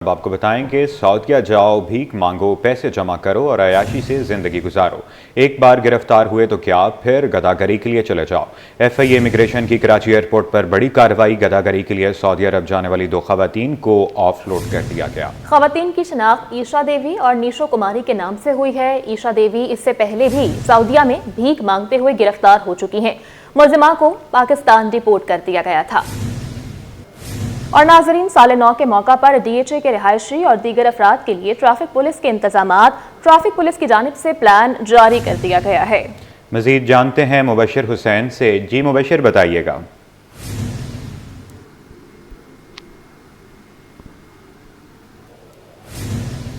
اب آپ کو بتائیں کہ سعودیہ جاؤ، بھیک مانگو، پیسے جمع کرو اور عیاشی سے زندگی گزارو۔ ایک بار گرفتار ہوئے تو کیا پھر گداگری کے لیے چلے جاؤ۔ ایف آئی اے امیگریشن کی کراچی ایئرپورٹ پر بڑی کارروائی، گداگری کے لیے سعودی عرب جانے والی 2 خواتین کو آف لوڈ کر دیا گیا۔ خواتین کی شناخت عیشا دیوی اور نیشو کماری کے نام سے ہوئی ہے۔ عیشا دیوی اس سے پہلے بھی سعودیہ میں بھیک مانگتے ہوئے گرفتار ہو چکی ہیں۔ ملزمہ کو پاکستان ڈیپورٹ کر دیا گیا تھا۔ اور ناظرین، سال نو کے موقع پر ڈی ایچ اے کے رہائشی اور دیگر افراد کے لیے ٹریفک پولیس کے انتظامات ٹریفک پولیس کی جانب سے پلان جاری کر دیا گیا ہے۔ مزید جانتے ہیں مبشر حسین سے۔ جی مبشر، بتائیے گا۔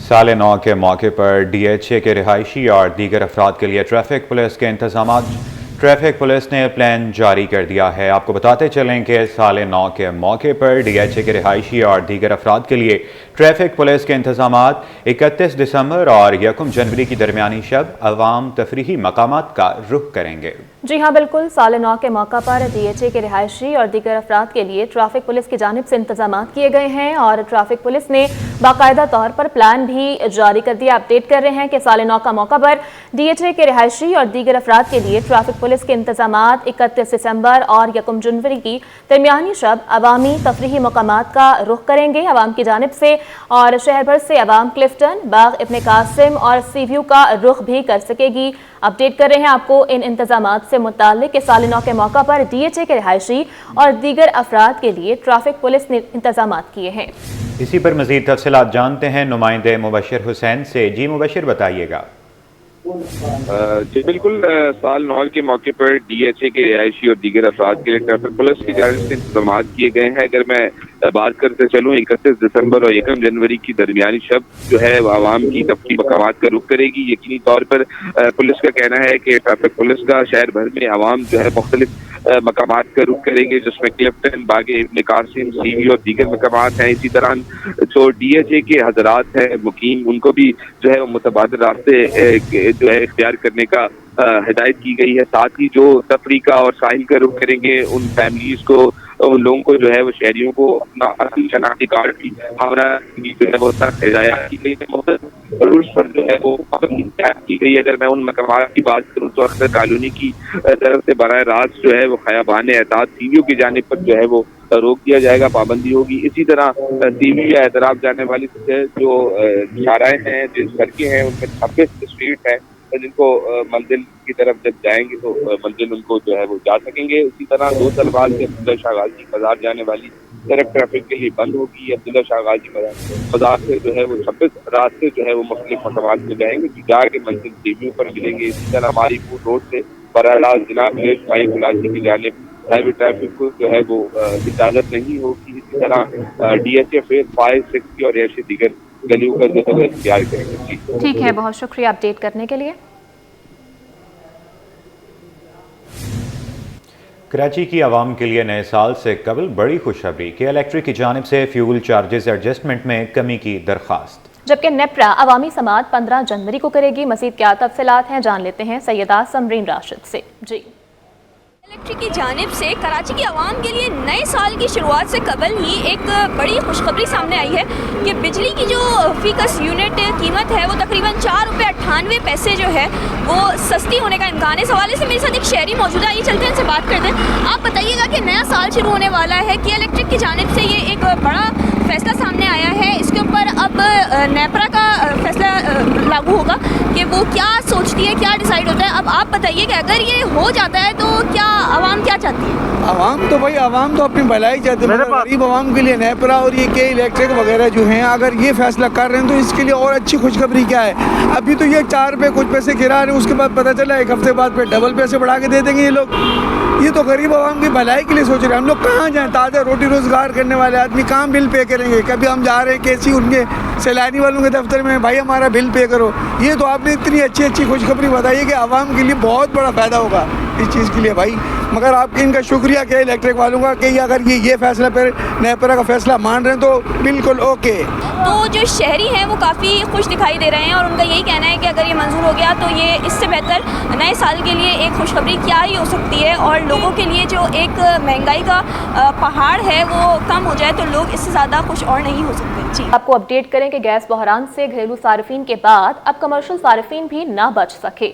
سال نو کے موقع پر ڈی ایچ اے کے رہائشی اور دیگر افراد کے لیے ٹریفک پولیس کے انتظامات ٹریفک پولیس نے پلان جاری کر دیا ہے۔ آپ کو بتاتے چلیں کہ سال نو کے موقع پر ڈی ایچ اے کے رہائشی اور دیگر افراد کے لیے ٹریفک پولیس کے انتظامات 31 دسمبر اور 1 جنوری کی درمیانی شب عوام تفریحی مقامات کا رخ کریں گے۔ جی ہاں بالکل، سال نو کے موقع پر ڈی ایچ اے کے رہائشی اور دیگر افراد کے لیے ٹریفک پولیس کی جانب سے انتظامات کیے گئے ہیں اور ٹریفک پولیس نے باقاعدہ طور پر پلان بھی جاری کر دیا۔ اپڈیٹ کر رہے ہیں کہ سال نو کا موقع پر ڈی ایچ اے کے رہائشی اور دیگر افراد کے لیے ٹریفک پولیس کے انتظامات 31 دسمبر اور 1 جنوری کی درمیانی شب عوامی تفریحی مقامات کا رخ کریں گے عوام کی جانب سے، اور شہر بھر سے عوام کلفٹن، باغ ابن قاسم اور سی ویو کا رخ بھی کر سکے گی۔ اپڈیٹ کر رہے ہیں آپ کو ان انتظامات سے متعلق کہ سال نو کے موقع پر ڈی ایچ اے کے رہائشی اور دیگر افراد کے لیے ٹریفک پولیس نے انتظامات کیے ہیں۔ اسی پر مزید تفصیلات جانتے ہیں نمائندے مبشر حسین سے۔ جی مبشر، بتائیے گا۔ جی بالکل، سال نو کے موقع پر ڈی ایچ اے کے رہائشی اور دیگر افراد کے لیے ٹریفک پولیس کی جانب سے انتظامات کیے گئے ہیں۔ اگر میں بات کرتے چلوں 31 دسمبر اور 1 جنوری کی درمیانی شب جو ہے وہ عوام کی تفریحی مقامات کا رخ کرے گی۔ یقینی طور پر پولیس کا کہنا ہے کہ ٹریفک پولیس کا شہر بھر میں عوام جو ہے مختلف مقامات کا رخ کریں گے، جس میں کلفٹن، باغ ابن قاسم، سی وی اور دیگر مقامات ہیں۔ اسی طرح جو ڈی ایچ اے کے حضرات ہیں مقیم، ان کو بھی جو ہے وہ متبادل راستے جو ہے اختیار کرنے کا ہدایت کی گئی ہے۔ ساتھ ہی جو تفریح کا اور ساحل کا رخ کریں گے، ان فیملیز کو، ان لوگوں کو جو ہے وہ شہریوں کو اپنا اصلی شناختی کارڈ کی ہمارا جو ہے وہ سخت ہدایات کی گئی ہے، رولز پر جو ہے وہ کی گئی ہے۔ اگر میں ان مقامات کی بات کروں تو اختر کالونی کی طرف سے براہ راست جو ہے وہ خیابان اعتاد سی ویو کی جانب پر جو ہے وہ روک دیا جائے گا، پابندی ہوگی۔ اسی طرح سی ویو یا اعتراف جانے والی جو شاہراہیں ہیں، جو سڑکیں ہیں، ان میں 26 اسٹریٹ ہیں جن کو منزل کی طرف جب جائیں گے تو منزل ان کو جو ہے وہ جا سکیں گے۔ اسی طرح 2 سلوال سے عبداللہ شاہ غازی بازار جانے والی سڑک ٹریفک کے لیے بند ہوگی۔ عبداللہ شاہ غازی بازار سے جو ہے وہ 26 راستے جو ہے وہ مختلف مقامات میں جائیں گے، جو جا کے منزل سی ویو پر ملیں گے۔ اسی طرح ہماری پور روڈ سے براہ راست جناب مائی کلاسی کی جانب ہیوی ٹریفک کو جو ہے وہ اجازت نہیں ہوگی۔ اسی طرح ڈی ایچ اے فیز 5، 6 اور ایسے دیگر گلیوں کا جو ہے اختیار کریں گے۔ ٹھیک ہے، بہت شکریہ اپڈیٹ کرنے کے لیے۔ کراچی کی عوام کے لیے نئے سال سے قبل بڑی خوشخبری کہ الیکٹرک کی جانب سے فیول چارجز ایڈجسٹمنٹ میں کمی کی درخواست، جبکہ نیپرا عوامی سماعت 15 جنوری کو کرے گی۔ مزید کیا تفصیلات ہیں جان لیتے ہیں سیدہ سمرین راشد سے۔ جی، الیکٹرک کی جانب سے کراچی کی عوام کے لیے نئے سال کی شروعات سے قبل ہی ایک بڑی خوشخبری سامنے آئی ہے کہ بجلی کی جو فی کس یونٹ قیمت ہے وہ تقریباً 4 روپے 98 جو ہے وہ سستی ہونے کا امکان ہے۔ اس حوالے سے میرے ساتھ ایک شہری موجود ہے، آئیے چلتے ہیں ان سے بات کرتے ہیں۔ آپ بتائیے گا کہ نیا سال شروع ہونے والا ہے کہ الیکٹرک کی جانب سے یہ ایک بڑا فیصلہ سامنے آیا ہے، اس کے اوپر اب نیپرا کا فیصلہ لاگو ہوگا کہ وہ کیا سوچتی ہے، کیا ڈیسائیڈ ہوتا ہے۔ اب آپ بتائیے کہ اگر یہ ہو جاتا ہے تو کیا عوام کیا چاہتی ہے؟ عوام تو بھائی عوام تو اپنی بھلائی چاہتے ہیں، غریب عوام کے لیے نیپرا اور یہ کے الیکٹرک وغیرہ جو ہیں اگر یہ فیصلہ کر رہے ہیں تو اس کے لیے اور اچھی خوشخبری کیا ہے۔ ابھی تو یہ 4 روپے کچھ پیسے گرا رہے ہیں، اس کے بعد پتہ چلا 1 ہفتے بعد پھر ڈبل پیسے بڑھا کے دے دیں گے یہ لوگ۔ یہ تو غریب عوام کی بھلائی کے لیے سوچ رہے ہیں۔ ہم لوگ کہاں جائیں؟ تازہ روٹی روزگار کرنے والے آدمی کہاں بل پے کریں گے؟ کبھی ہم جا رہے ہیں کیسی ان کے سیلانی والوں کے دفتر میں، بھائی ہمارا بل پے کرو۔ یہ تو آپ نے اتنی اچھی خوشخبری بتائی ہے کہ عوام کے لیے بہت بڑا فائدہ ہوگا اس چیز کے لیے۔ بھائی मगर आपके इनका शुक्रिया के इलेक्ट्रिक वालों का कि अगर ये फैसला पर नेपरा का फैसला मान रहे हैं तो बिल्कुल ओके। तो जो शहरी हैं वो काफ़ी खुश दिखाई दे रहे हैं और उनका यही कहना है कि अगर ये मंजूर हो गया तो ये इससे बेहतर नए साल के लिए एक खुशखबरी क्या ही हो सकती है, और लोगों के लिए जो एक महंगाई का पहाड़ है वो कम हो जाए तो लोग इससे ज़्यादा खुश और नहीं हो सकते। जी, आपको अपडेट करें कि गैस बहरान से घरेलू सार्फिन के बाद अब कमर्शियल सार्फिन भी ना बच सके।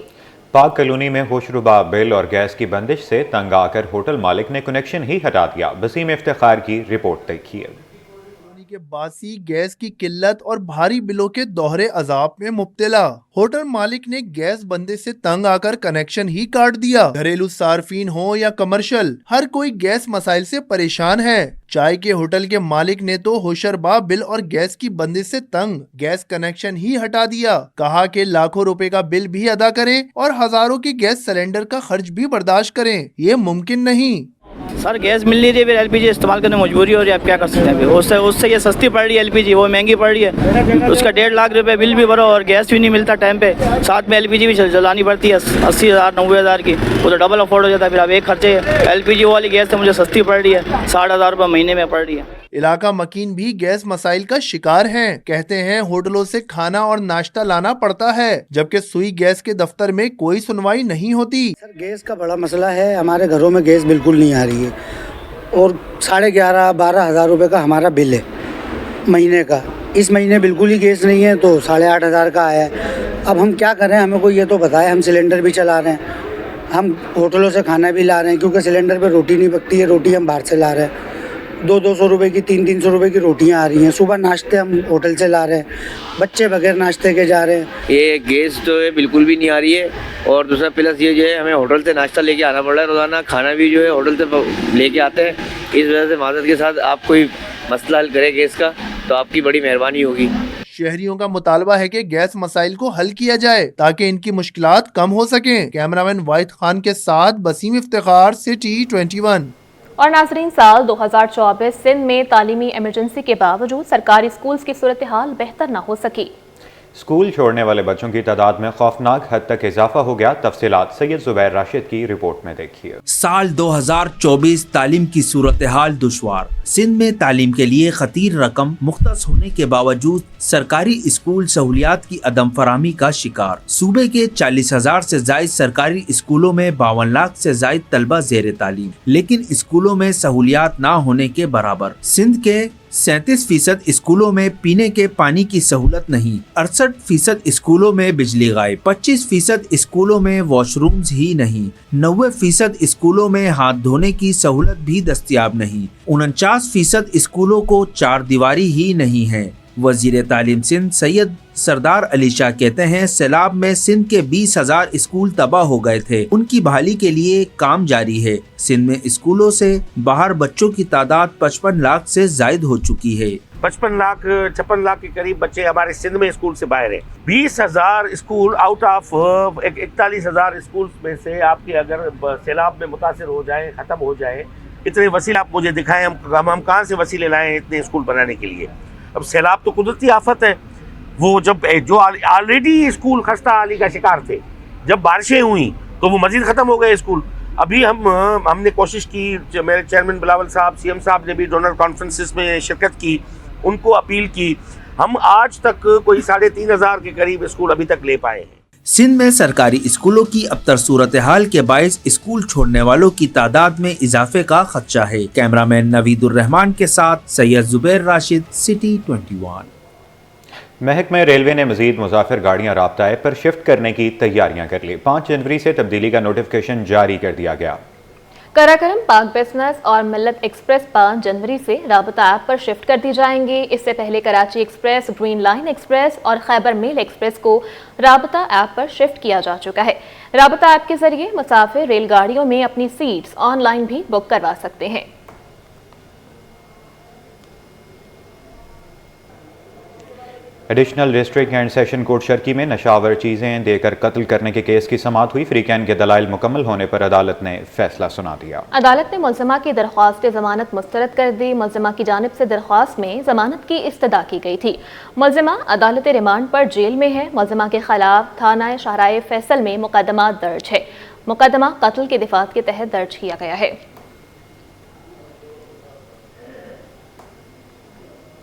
पाक कॉलोनी में होशरुबा बिल और गैस की बंदिश से तंग आकर होटल मालिक ने कनेक्शन ही हटा दिया। वसीम इफ्तिखार की रिपोर्ट देखिए। के बासी गैस की किल्लत और भारी बिलों के दोहरे अजाब में मुब्तला होटल मालिक ने गैस बंदे से तंग आकर कनेक्शन ही काट दिया। घरेलू सार्फिन हो या कमर्शियल, हर कोई गैस मसाइल से परेशान है। चाय के होटल के मालिक ने तो होशरबा बिल और गैस की बंदिश से तंग गैस कनेक्शन ही हटा दिया। कहा कि लाखों रुपए का बिल भी अदा करें और हजारों के गैस सिलेंडर का खर्च भी बर्दाश्त करें, ये मुमकिन नहीं। सर गैस मिल नहीं रही है, फिर एलपीजी इस्तेमाल करने मजबूरी हो रही है, आप क्या कर सकते हैं। उससे ये सस्ती पड़ रही है एलपीजी, वो महंगी पड़ रही है। उसका 1.5 लाख रुपए बिल भी भरो और गैस भी नहीं मिलता टाइम पे, साथ में एलपीजी भी जलानी पड़ती है 80,000 90,000 की, वो तो डबल अफोर्ड हो जाता है। फिर अब एक खर्चे एलपीजी वाली गैस तो मुझे सस्ती पड़ रही है, 60,000 रुपये महीने में पड़ रही है। इलाका मकीन भी गैस मसाइल का शिकार हैं। कहते हैं होटलों से खाना और नाश्ता लाना पड़ता है, जबकि सुई गैस के दफ्तर में कोई सुनवाई नहीं होती। सर गैस का बड़ा मसला है, हमारे घरों में गैस बिल्कुल नहीं आ रही है और 11,500-12 हज़ार रुपये का हमारा बिल है महीने का। इस महीने बिल्कुल ही गैस नहीं है तो 8,500 का आया है। अब हम क्या करें, हमें कोई ये तो बताए। हम सिलेंडर भी चला रहे हैं, हम होटलों से खाना भी ला रहे हैं क्योंकि सिलेंडर पे रोटी नहीं पकती है, रोटी हम बाहर से ला रहे हैं। 200-200 रुपये की 300-300 रुपये की रोटियां आ रही हैं। सुबह नाश्ते हम होटल से ला रहे हैं, बच्चे बगैर नाश्ते के जा रहे हैं। ये गैस जो है बिल्कुल भी नहीं आ रही है, और दूसरा प्लस ये जो है हमें होटल से नाश्ता लेके आना पड़ रहा है रोज़ाना, खाना भी जो है होटल से लेके आते हैं। इस वजह से माजरत के साथ आप कोई मसला हल करे गैस का तो आपकी बड़ी मेहरबानी होगी। शहरियों का मुतालबा है कि गैस मसाइल को हल किया जाए ताकि इनकी मुश्किलात कम हो सकें। कैमरामैन वाहिद खान के साथ वसीम इफ्तिखार, सिटी 21। और नाजरीन, साल 2024 सिंध में तालीमी इमरजेंसी के बावजूद सरकारी स्कूल्स की सूरत हाल बेहतर न हो सकी। स्कूल छोड़ने वाले बच्चों की तादाद में खौफनाक हद तक इजाफा हो गया। तफसीलात सैयद जुबैर राशिद की रिपोर्ट में देखिए। साल 2024 तालीम की सूरत हाल दुश्वार। सिंध में तालीम के लिए खतीर रकम मुख्तस होने के बावजूद सरकारी स्कूल सहूलियात की अदम फरामी का शिकार। सूबे के 40,000 से जायद सरकारी स्कूलों में 52 लाख से जायद तलबा जेर तालीम, लेकिन स्कूलों में सहूलियात ना होने के बराबर। सिंध के 37% स्कूलों में पीने के पानी की सहूलत नहीं, 68% स्कूलों में बिजली गायब, 25% स्कूलों में वॉशरूम्स ही नहीं, 90% स्कूलों में हाथ धोने की सहूलत भी दस्तयाब नहीं, 49% स्कूलों को चार दीवारी ही नहीं है। वजीर तालीम सिंध सैयद सरदार अली शाह कहते हैं सैलाब में सिंध के 20,000 स्कूल तबाह हो गए थे, उनकी बहाली के लिए काम जारी है। सिंध में स्कूलों से बाहर बच्चों की तादाद 55 लाख से जायद हो चुकी है। 56 लाख के करीब बच्चे हमारे सिंध में स्कूल से बाहर है। 20,000 स्कूल आउट ऑफ 41,000 स्कूल में से आपके अगर सैलाब में मुतासिर हो जाए, खत्म हो जाए, इतने वसीले आप मुझे दिखाएं, हम कहाँ से वसीले लाएं इतने स्कूल बनाने के लिए। अब सैलाब तो कुदरती आफत है, वो जब जो ऑलरेडी स्कूल खस्ता हाली का शिकार थे, जब बारिशें हुई तो वो मजीद ख़त्म हो गए स्कूल। अभी हमने कोशिश की, मेरे चेयरमैन बिलावल साहब, सीएम साहब ने भी डोनर कॉन्फ्रेंसिस में शिरकत की, उनको अपील की। हम आज तक कोई 3,500 के करीब स्कूल अभी तक ले पाए हैं। सिंध में सरकारी स्कूलों की अबतर सूरत हाल के बायस स्कूल छोड़ने वालों की तादाद में इजाफे का खदशा है। कैमरामैन नवीदुर रहमान के साथ सैयद जुबैर राशिद, सिटी 21। महकमा रेलवे ने मजीद मुसाफिर गाड़ियां राब्ता ऐप पर शिफ्ट करने की तैयारियां कर ली। 5 जनवरी से तब्दीली का नोटिफिकेशन जारी कर दिया गया। कराकरम, पाक बिजनेस और मिल्लत एक्सप्रेस 5 जनवरी से राबता ऐप पर शिफ्ट कर दी जाएंगी। इससे पहले Karachi express, green line express और खैबर मेल एक्सप्रेस को राबता ऐप पर शिफ्ट किया जा चुका है। राबता ऐप के जरिए मुसाफिर रेलगाड़ियों में अपनी सीट्स ऑनलाइन भी बुक करवा सकते हैं। Additional district and session court Sharki में नशावर चीज़ें देकर कत्ल करने के केस की समाअत हुई। फ्रीकैन के दलाइल मुकम्मल होने पर अदालत ने फैसला सुना दिया। अदालत ने मुल्ज़िमा की दरख्वास्त जमानत मुस्तरद कर दी। मुल्ज़िमा की जानिब से दरख्वास्त में जमानत की इस्तदा की गई थी। मुल्ज़िमा अदालत रिमांड पर जेल में है। मुल्ज़िमा के खिलाफ थाना शाहराए फैसल में मुकदमा दर्ज है। मुकदमा कत्ल के दिफात के तहत दर्ज किया गया है।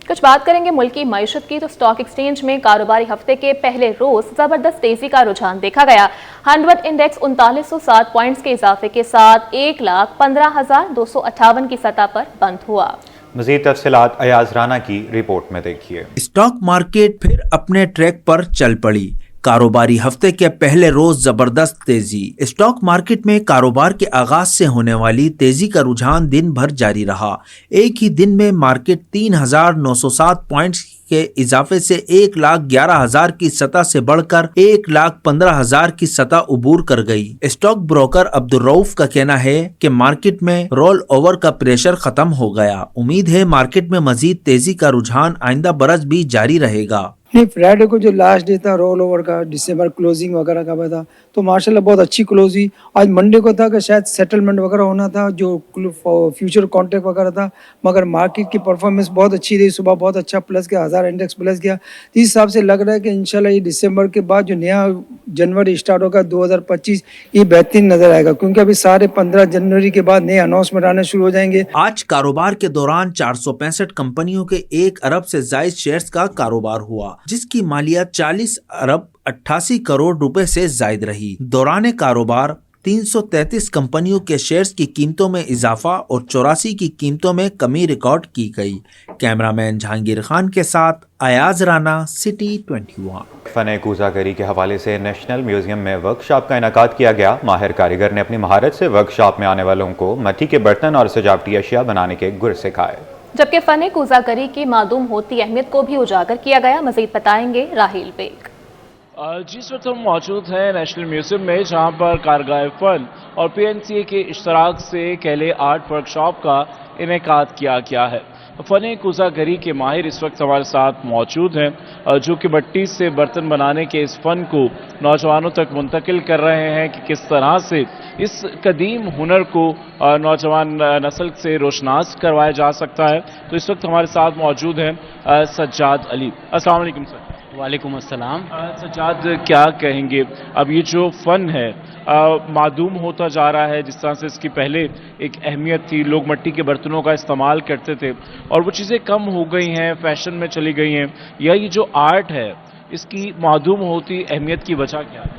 कुछ बात करेंगे मुल्क की मईशत की, तो स्टॉक एक्सचेंज में कारोबारी हफ्ते के पहले रोज जबरदस्त तेजी का रुझान देखा गया। 100 इंडेक्स 3907 पॉइंट्स के इजाफे के साथ 1,15,258 की सतह पर बंद हुआ। मजीद तफसीलात अयाज राना की रिपोर्ट में देखिए। स्टॉक मार्केट फिर अपने ट्रैक पर चल पड़ी। कारोबारी हफ्ते के पहले रोज जबरदस्त तेजी। स्टॉक मार्केट में कारोबार के आगाज से होने वाली तेजी का रुझान दिन भर जारी रहा। एक ही दिन में मार्केट 3,907 पॉइंट्स के इजाफे से 1,11,000 की सतह से बढ़कर 1,15,000 की सतह उबूर कर गई। स्टॉक ब्रोकर अब्दुल रऊफ का कहना है कि मार्केट में रोल ओवर का प्रेशर खत्म हो गया। उम्मीद है मार्केट में मजीद तेजी का रुझान आइंदा बरस भी जारी रहेगा। नहीं, फ्राइडे को जो लास्ट डे था रोल ओवर का, दिसंबर क्लोजिंग वगैरह का था, तो माशाल्लाह बहुत अच्छी क्लोज हुई। आज मंडे को था कि शायद सेटलमेंट वगैरह होना था, जो फ्यूचर कॉन्ट्रैक्ट वगैरह था, मगर मार्केट की परफॉर्मेंस बहुत अच्छी रही। सुबह बहुत अच्छा प्लस गया, 1000 इंडेक्स प्लस गया। इस हिसाब से लग रहा है कि इंशाल्लाह ये दिसंबर के बाद जो नया जनवरी स्टार्ट होगा 2025, ये बेहतरीन नजर आएगा, क्योंकि अभी सारे 15 जनवरी के बाद नए अनाउंसमेंट आने शुरू हो जाएंगे। आज कारोबार के दौरान 465 कंपनियों के 1 अरब से जायद शेयर्स का कारोबार हुआ, जिसकी मालियत 40 अरब 88 करोड़ रुपए से जायद रही। दौरान कारोबार 333 कंपनियों के शेयर्स की कीमतों में इजाफा और 84 की कीमतों में कमी रिकॉर्ड की गई। कैमरामैन जहांगीर खान के साथ अयाज राना, सिटी 21। फन कूज़ागरी के हवाले से नेशनल म्यूजियम में वर्कशॉप का इनेकाद किया गया। माहिर कारीगर ने अपनी महारत से वर्कशॉप में आने वालों को मिट्टी के बर्तन और सजावटी अशिया बनाने के गुर सिखाए, जबकि फन कूज़ागरी की मादूम होती अहमियत को भी उजागर किया गया। मजीद बताएंगे राहिल बेग। जिस वक्त हम मौजूद हैं नेशनल म्यूजियम में, जहां पर कारगाह फन और PNCA के इश्तराक से कहले आर्ट वर्कशॉप का इनेकाद किया गया है। फन कूज़ागरी के माहिर इस वक्त हमारे साथ मौजूद हैं, जो कि मिट्टी से बर्तन बनाने के इस फन को नौजवानों तक मुंतकिल कर रहे हैं कि किस तरह से इस कदीम हुनर को नौजवान नस्ल से रोशनास करवाया जा सकता है। तो इस वक्त हमारे साथ मौजूद हैं सज्जाद अली। अस्सलाम वालेकुम सर। वालेकुम अस्सलाम। सज्जाद, क्या कहेंगे, अब ये जो फ़न है मादूम होता जा रहा है, जिस तरह से इसकी पहले एक अहमियत थी, लोग मिट्टी के बर्तनों का इस्तेमाल करते थे और वो चीज़ें कम हो गई हैं, फैशन में चली गई हैं, या ये जो आर्ट है इसकी मादूम होती अहमियत की वजह क्या है?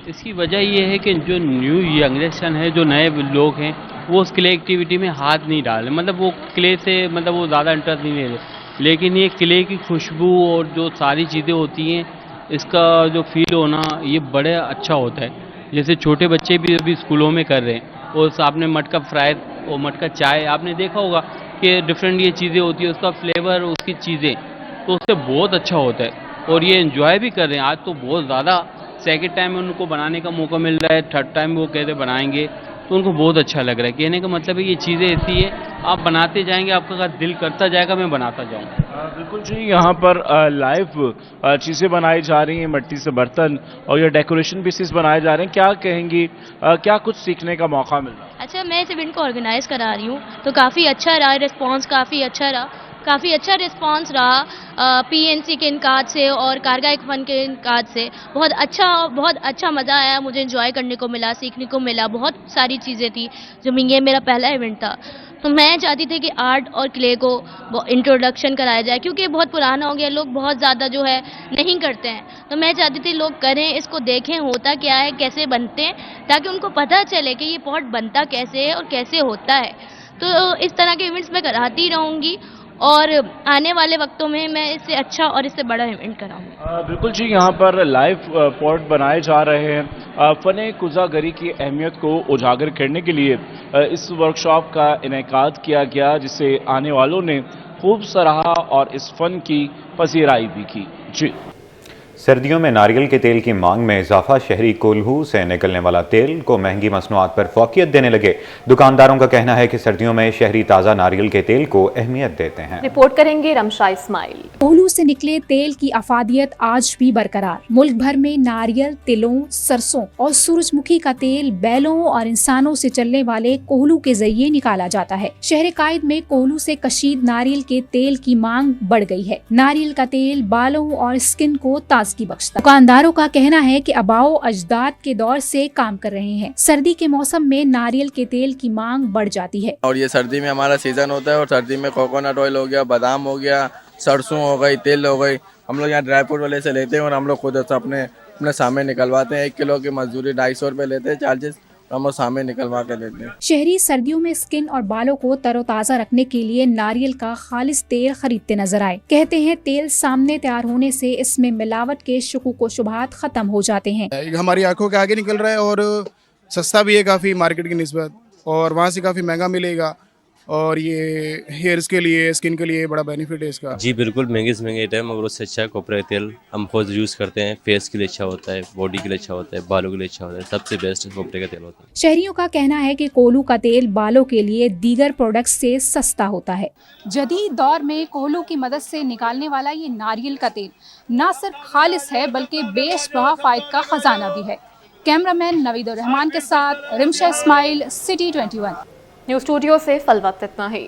इसकी वजह ये है कि जो न्यू यंगरेशन है, जो नए लोग हैं, वो उस क्ले एक्टिविटी में हाथ नहीं डाले, मतलब वो क्ले से मतलब वो ज़्यादा इंटरेस्ट नहीं ले रहे। लेकिन ये क्ले की खुशबू और जो सारी चीज़ें होती हैं, इसका जो फील होना ये बड़े अच्छा होता है। जैसे छोटे बच्चे भी अभी स्कूलों में कर रहे हैं, और आपने मटका फ्राई और मटका चाय आपने देखा होगा कि डिफरेंट ये चीज़ें होती है, उसका फ्लेवर, उसकी चीज़ें, तो उससे बहुत अच्छा होता है और ये एंजॉय भी कर रहे हैं। आज तो बहुत ज़्यादा सेकंड टाइम में उनको बनाने का मौका मिल रहा है, थर्ड टाइम वो कहते बनाएंगे, तो उनको बहुत अच्छा लग रहा है। कहने का मतलब है ये चीज़ें ऐसी है, आप बनाते जाएंगे, आपका दिल करता जाएगा मैं बनाता जाऊँ। बिल्कुल जी, यहाँ पर लाइव चीज़ें बनाई जा रही हैं, मिट्टी से बर्तन और ये डेकोरेशन पीसेस बनाए जा रहे हैं। क्या कहेंगी, क्या कुछ सीखने का मौका मिल रहा है? अच्छा, मैं इस इवेंट को ऑर्गेनाइज करा रही हूँ, तो काफ़ी अच्छा रहा रिस्पॉन्स, काफ़ी अच्छा रिस्पांस रहा PNC के इनकाद से और कारगाह फन के इनकाद से। बहुत अच्छा मज़ा आया, मुझे एंजॉय करने को मिला, सीखने को मिला, बहुत सारी चीज़ें थी। जो ये मेरा पहला इवेंट था, तो मैं चाहती थी कि आर्ट और क्ले को इंट्रोडक्शन कराया जाए, क्योंकि बहुत पुराना हो गया, लोग बहुत ज़्यादा जो है नहीं करते हैं। तो मैं चाहती थी लोग करें, इसको देखें होता क्या है, कैसे बनते हैं, ताकि उनको पता चले कि ये पॉट बनता कैसे है और कैसे होता है। तो इस तरह के इवेंट्स मैं कराती रहूँगी और आने वाले वक्तों में मैं इससे अच्छा और इससे बड़ा इवेंट कराऊंगी। बिल्कुल जी, यहाँ पर लाइव पॉट बनाए जा रहे हैं। फन कूज़ागरी की अहमियत को उजागर करने के लिए इस वर्कशॉप का इनेकाद किया गया, जिसे आने वालों ने खूब सराहा और इस फन की पजीराई भी की। जी, सर्दियों में नारियल के तेल की मांग में इजाफा, शहरी कोल्हू से निकलने वाला तेल को महंगी मसनूआत पर फौकियत देने लगे। दुकानदारों का कहना है कि सर्दियों में शहरी ताज़ा नारियल के तेल को अहमियत देते हैं। रिपोर्ट करेंगे रमशा इस्माइल। कोल्हू से निकले तेल की अफादियत आज भी बरकरार। मुल्क भर में नारियल, तिलों, सरसों और सूरजमुखी का तेल बैलों और इंसानों से चलने वाले कोल्हू के जरिए निकाला जाता है। शहर कायद में कोल्हू से कशीद नारियल के तेल की मांग बढ़ गई है। नारियल का तेल बालों और स्किन को ताज़ा ताजगी बख्शता। दुकानदारों का कहना है कि आबाओ अजदाद के दौर से काम कर रहे हैं। सर्दी के मौसम में नारियल के तेल की मांग बढ़ जाती है और ये सर्दी में हमारा सीजन होता है और सर्दी में कोकोनट ऑयल हो गया, बादाम हो गया, सरसों हो गई, तेल हो गई, हम लोग यहाँ ड्राई फ्रूट वाले से लेते हैं और हम लोग खुद अपने सामने निकलवाते हैं। 1 किलो की मजदूरी 250 रुपये लेते हैं चार्जेस, हम लोग सामने निकलवा के लेते हैं। शहरी सर्दियों में स्किन और बालों को तरोताजा रखने के लिए नारियल का खालिस तेल खरीदते नजर आए। कहते हैं तेल सामने तैयार होने से इसमें मिलावट के शुकूक व शुबहात खत्म हो जाते हैं। हमारी आंखों के आगे निकल रहा है और सस्ता भी है काफ़ी मार्केट की निस्बत, और वहाँ से काफ़ी महंगा मिलेगा, और ये हेयर्स के लिए, स्किन के लिए बड़ा बेनिफिट है इसका। जी बिल्कुल, महंगे से महंगे आइटम मगर उससे अच्छा है कोपरा तेल। हम खुद यूज़ करते हैं, फेस के लिए अच्छा होता है, बॉडी के लिए अच्छा होता है, बालों के लिए अच्छा होता है, सबसे बेस्ट कोपरे का तेल होता है। शहरियों का कहना है कि कोहलू का तेल बालों के लिए दीगर प्रोडक्ट्स से सस्ता होता है। जदीद दौर में कोहलू की मदद से निकालने वाला ये नारियल का तेल न सिर्फ खालिस है बल्कि बेशबहा फायद का खजाना भी है। कैमरामैन नवीद रहमान के साथ Rimsha Ismail, City 21 news studio से फल वक्त इतना ही।